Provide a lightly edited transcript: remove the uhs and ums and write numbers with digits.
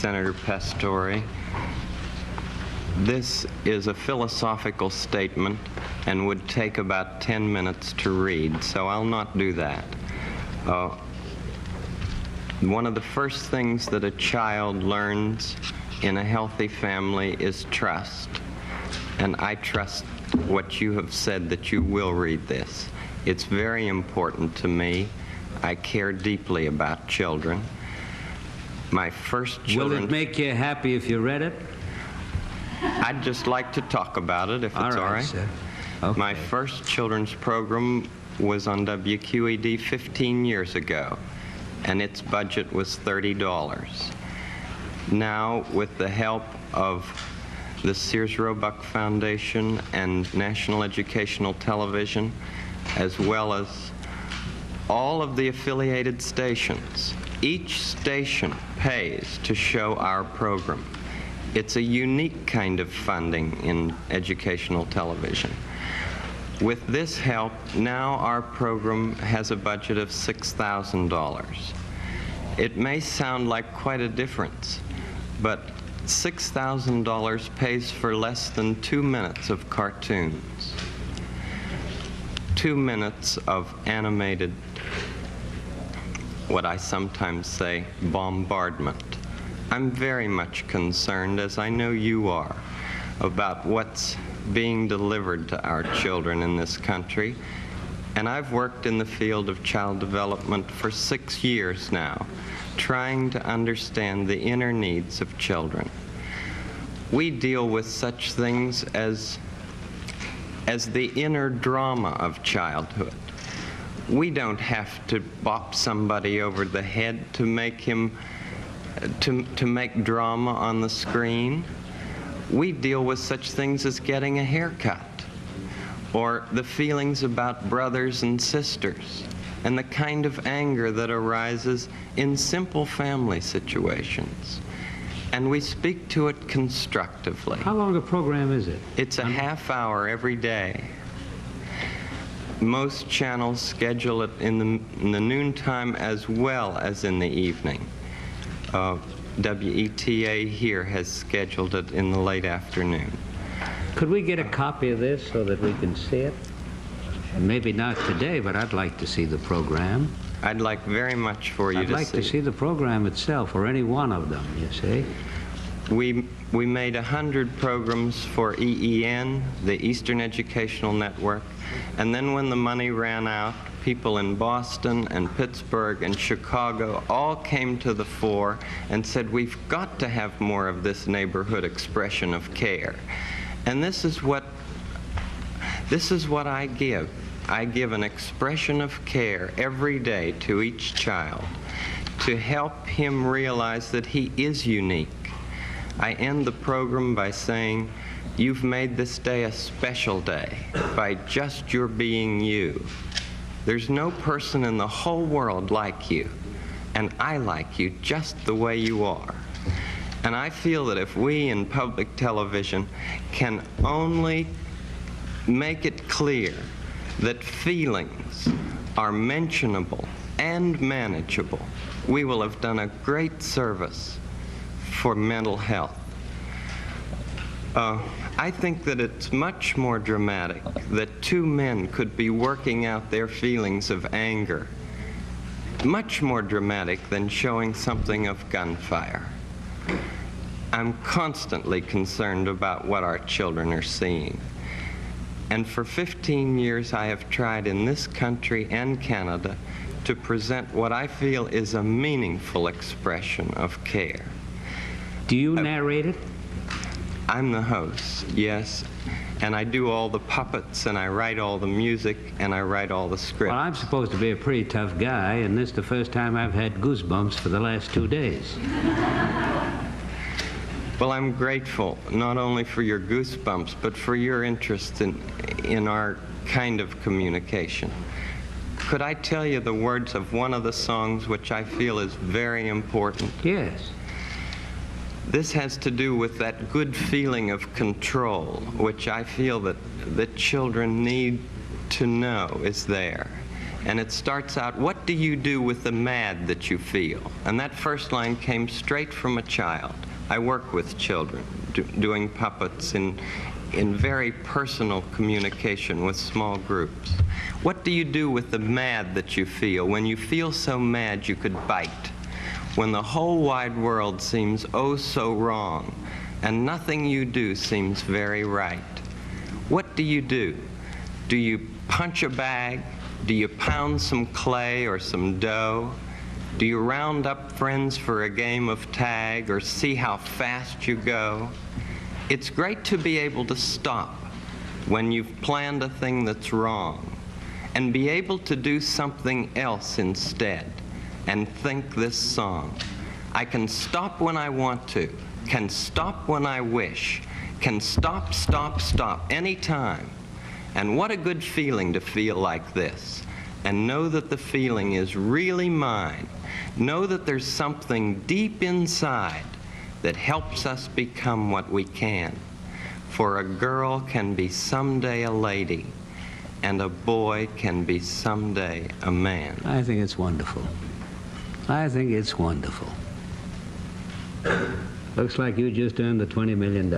Senator Pastore. This is a philosophical statement and would take about 10 minutes to read, so I'll not do that. One of the first things that a child learns in a healthy family is trust. And I trust what you have said, that you will read this. It's very important to me. I care deeply about children. My first children... Will it make you happy if you read it? I'd just like to talk about it, if it's all right. Sir. Okay. My first children's program was on WQED 15 years ago, and its budget was $30. Now, with the help of the Sears Roebuck Foundation and National Educational Television, as well as all of the affiliated stations, each station pays to show our program. It's a unique kind of funding in educational television. With this help, now our program has a budget of $6,000. It may sound like quite a difference, but $6,000 pays for less than 2 minutes of cartoons, 2 minutes of animated, what I sometimes say, bombardment. I'm very much concerned, as I know you are, about what's being delivered to our children in this country. And I've worked in the field of child development for 6 years now, trying to understand the inner needs of children. We deal with such things as the inner drama of childhood. We don't have to bop somebody over the head to make him to make drama on the screen. We deal with such things as getting a haircut, or the feelings about brothers and sisters, and the kind of anger that arises in simple family situations. And we speak to it constructively. How long a program is it? It's a half hour every day. Most channels schedule it in the noontime as well as in the evening. WETA here has scheduled it in the late afternoon. Could we get a copy of this so that we can see it? Maybe not today, but I'd like to see the program. I'd like very much for you to see. I'd like to see the program itself, or any one of them, you see. We made 100 programs for EEN, the Eastern Educational Network, and then when the money ran out, people in Boston and Pittsburgh and Chicago all came to the fore and said, we've got to have more of this neighborhood expression of care. And this is what I give. I give an expression of care every day to each child to help him realize that he is unique. I end the program by saying, you've made this day a special day by just your being you. There's no person in the whole world like you, and I like you just the way you are. And I feel that if we in public television can only make it clear that feelings are mentionable and manageable, we will have done a great service for mental health. I think that it's much more dramatic that two men could be working out their feelings of anger. Much more dramatic than showing something of gunfire. I'm constantly concerned about what our children are seeing. And for 15 years I have tried in this country and Canada to present what I feel is a meaningful expression of care. Do you narrate it? I'm the host, yes, and I do all the puppets, and I write all the music, and I write all the script. Well, I'm supposed to be a pretty tough guy, and this is the first time I've had goosebumps for the last 2 days. Well, I'm grateful, not only for your goosebumps, but for your interest in our kind of communication. Could I tell you the words of one of the songs which I feel is very important? Yes. This has to do with that good feeling of control, which I feel that children need to know is there. And it starts out, what do you do with the mad that you feel? And that first line came straight from a child. I work with children, doing puppets in very personal communication with small groups. What do you do with the mad that you feel? When you feel so mad you could bite. When the whole wide world seems oh so wrong, and nothing you do seems very right. What do you do? Do you punch a bag? Do you pound some clay or some dough? Do you round up friends for a game of tag or see how fast you go? It's great to be able to stop when you've planned a thing that's wrong and be able to do something else instead and think this song. I can stop when I want to, can stop when I wish, can stop, stop, stop anytime. And what a good feeling to feel like this and know that the feeling is really mine. Know that there's something deep inside that helps us become what we can. For a girl can be someday a lady, and a boy can be someday a man. I think it's wonderful. I think it's wonderful. Looks like you just earned the $20 million.